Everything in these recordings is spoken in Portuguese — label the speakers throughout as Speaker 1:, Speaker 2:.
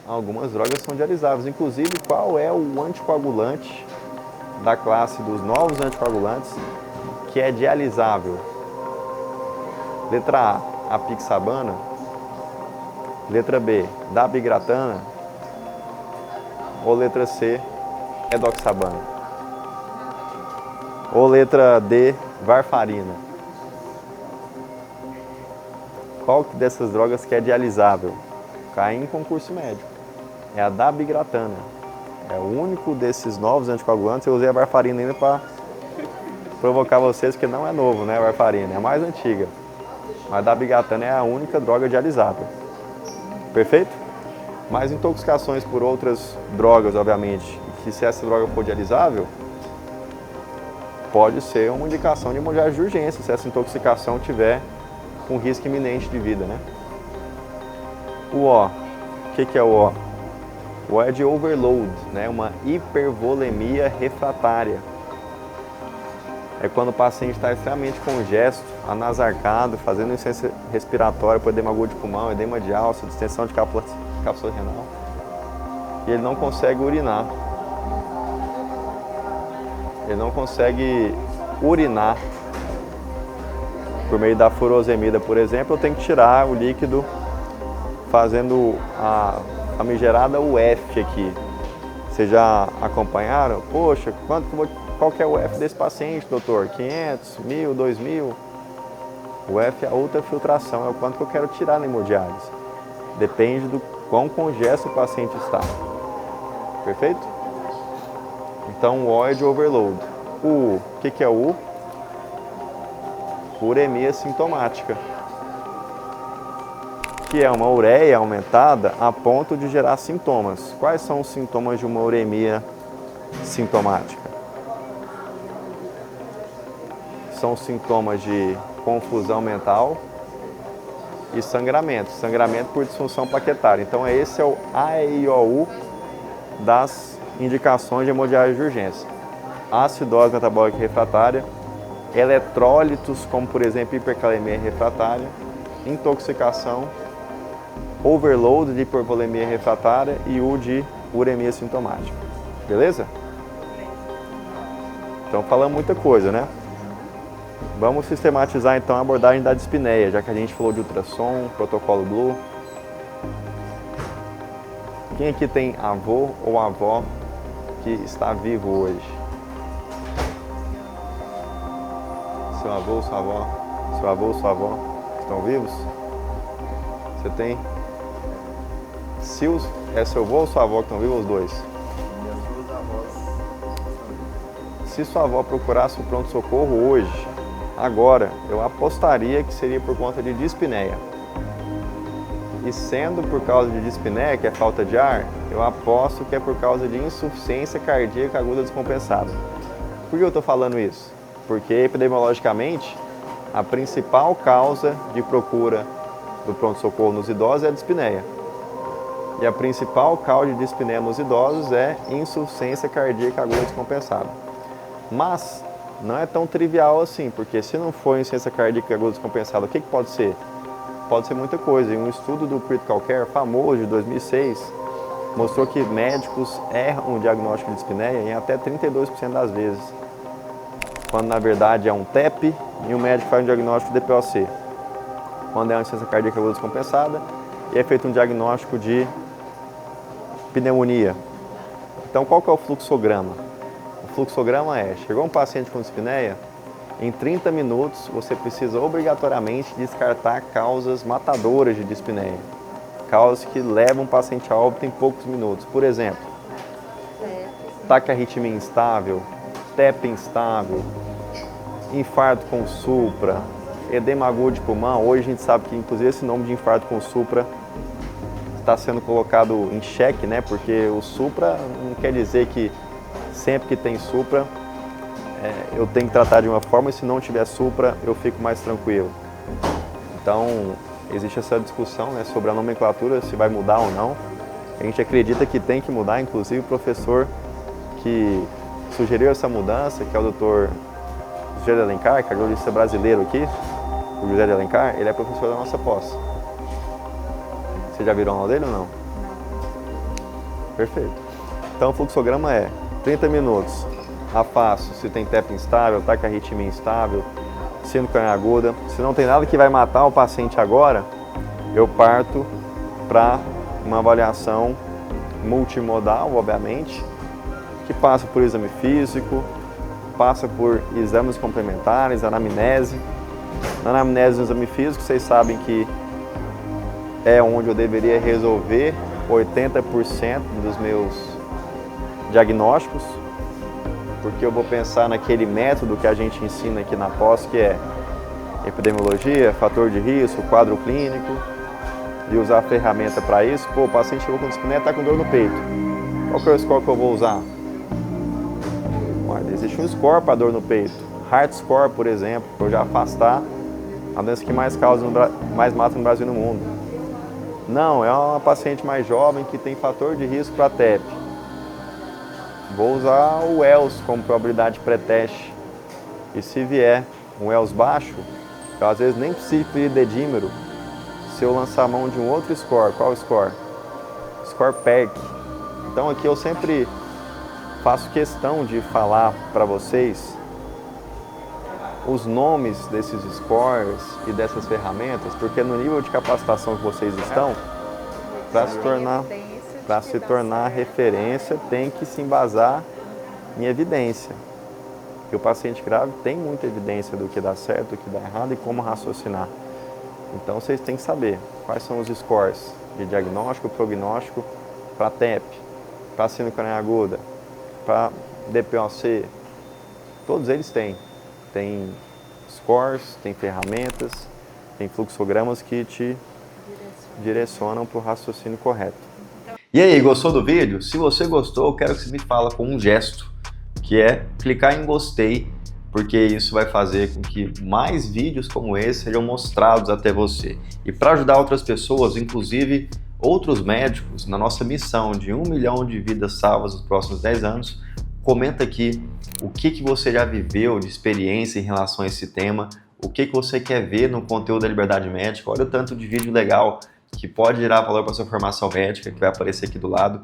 Speaker 1: Algumas drogas são dialisáveis. Inclusive, qual é o anticoagulante da classe dos novos anticoagulantes que é dialisável? Letra A, apixabana. Letra B, dabigatran. Ou letra C, edoxabana. Ou letra D, varfarina. Qual dessas drogas que é dialisável? Cai em concurso médico. É a dabigatran. É o único desses novos anticoagulantes. Eu usei a varfarina ainda para provocar vocês, que não é novo, né? A varfarina é a mais antiga. Mas a dabigatran é a única droga dialisável. Perfeito? Mas intoxicações por outras drogas, obviamente, que se essa droga for dialisável, pode ser uma indicação de hemodiálise de urgência, se essa intoxicação tiver com risco iminente de vida, né? O O, o que é o O? O O é de overload, né? Uma hipervolemia refratária. É quando o paciente está extremamente congesto, anasarcado, fazendo insuficiência respiratória por edema agudo de pulmão, edema de alça, distensão de cápsula renal, e ele não consegue urinar. Ele não consegue urinar por meio da furosemida, por exemplo. Eu tenho que tirar o líquido fazendo a famigerada UF aqui. Vocês já acompanharam? Poxa, qual que é o UF desse paciente, doutor? 500, 1000, 2000? O UF é a ultrafiltração, é o quanto que eu quero tirar na hemodiálise. Depende do quão congesto o paciente está. Perfeito? Então o O é de overload. O que é o U? Uremia sintomática, que é uma ureia aumentada a ponto de gerar sintomas. Quais são os sintomas de uma uremia sintomática? São sintomas de confusão mental e sangramento. Sangramento por disfunção plaquetária. Então esse é o AEIOU das indicações de hemodiálise de urgência. Acidose metabólica refratária, eletrólitos como por exemplo hipercalemia refratária, intoxicação, overload de hipervolemia refratária e U de uremia sintomática. Beleza? Então falamos muita coisa, né? Vamos sistematizar então a abordagem da dispneia, já que a gente falou de ultrassom, protocolo Blue. Quem aqui tem avô ou avó que está vivo hoje? Seu avô, sua avó, seu avô, sua avó estão vivos? Você tem? Se é seu avô ou sua avó que estão vivos, os dois?
Speaker 2: Minhas duas avós.
Speaker 1: Se sua avó procurasse o pronto-socorro hoje, agora, eu apostaria que seria por conta de dispneia. E sendo por causa de dispneia, que é falta de ar, eu aposto que é por causa de insuficiência cardíaca aguda descompensada. Por que eu estou falando isso? Porque epidemiologicamente, a principal causa de procura do pronto-socorro nos idosos é a dispneia. E a principal causa de dispneia nos idosos é insuficiência cardíaca aguda descompensada. Mas não é tão trivial assim, porque se não for insuficiência cardíaca aguda descompensada, o que pode ser? Pode ser muita coisa. E um estudo do Critical Care famoso de 2006 mostrou que médicos erram o diagnóstico de dispneia em até 32% das vezes, quando na verdade é um TEP e o médico faz um diagnóstico de DPOC, quando é uma insuficiência cardíaca aguda descompensada e é feito um diagnóstico de pneumonia. Então qual que é o fluxograma? O fluxograma é, chegou um paciente com dispneia, em 30 minutos você precisa obrigatoriamente descartar causas matadoras de dispneia, causas que levam o paciente a óbito em poucos minutos. Por exemplo, taquiarritmia instável, TEP instável, infarto com supra, edema agudo de pulmão. Hoje a gente sabe que inclusive esse nome de infarto com supra está sendo colocado em xeque, né? Porque o supra não quer dizer que sempre que tem supra eu tenho que tratar de uma forma, e se não tiver supra eu fico mais tranquilo. Então existe essa discussão, né, sobre a nomenclatura, se vai mudar ou não. A gente acredita que tem que mudar, inclusive o professor que sugeriu essa mudança, que é o Dr. José de Alencar, cardiologista brasileiro aqui, o José de Alencar, ele é professor da nossa pós. Você já viram aula dele ou não? Perfeito. Então o fluxograma é 30 minutos, afasto se tem TEP instável, tá com a arritmia instável, síndrome coronariana aguda. Se não tem nada que vai matar o paciente agora, eu parto para uma avaliação multimodal, obviamente, que passa por exame físico, passa por exames complementares, anamnese. Na anamnese do exame físico, vocês sabem que é onde eu deveria resolver 80% dos meus diagnósticos, porque eu vou pensar naquele método que a gente ensina aqui na pós, que é epidemiologia, fator de risco, quadro clínico, e usar a ferramenta para isso. Pô, o paciente chegou com dispneia, está com dor no peito. Qual que é o score que eu vou usar? Olha, existe um score para dor no peito. Heart Score, por exemplo, para eu já afastar a doença que mais mata no Brasil e no mundo. Não, é uma paciente mais jovem que tem fator de risco para TEP. Vou usar o Wells como probabilidade pré-teste. E se vier um Wells baixo, eu às vezes nem preciso pedir dedímero se eu lançar a mão de um outro score. Qual score? Score PERC. Então aqui eu sempre faço questão de falar para vocês os nomes desses scores e dessas ferramentas, porque no nível de capacitação que vocês estão, para se tornar referência, tem que se embasar em evidência. Porque o paciente grave tem muita evidência do que dá certo, do que dá errado e como raciocinar. Então vocês têm que saber quais são os scores de diagnóstico, prognóstico para TEP, para síndrome coronariana aguda, para DPOC. Todos eles têm. Tem scores, tem ferramentas, tem fluxogramas que te direcionam para o raciocínio correto. E aí, gostou do vídeo? Se você gostou, eu quero que você me fale com um gesto, que é clicar em gostei, porque isso vai fazer com que mais vídeos como esse sejam mostrados até você. E para ajudar outras pessoas, inclusive outros médicos, na nossa missão de 1 milhão de vidas salvas nos próximos 10 anos, comenta aqui o que você já viveu de experiência em relação a esse tema, o que você quer ver no conteúdo da Liberdade Médica. Olha o tanto de vídeo legal que pode gerar valor para sua formação médica, que vai aparecer aqui do lado.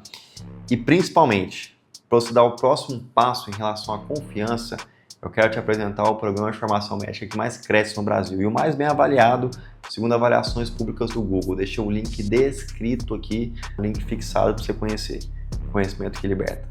Speaker 1: E principalmente, para você dar o próximo passo em relação à confiança, eu quero te apresentar o programa de formação médica que mais cresce no Brasil e o mais bem avaliado, segundo avaliações públicas do Google. Deixei o link descrito aqui, o link fixado para você conhecer. Conhecimento que liberta.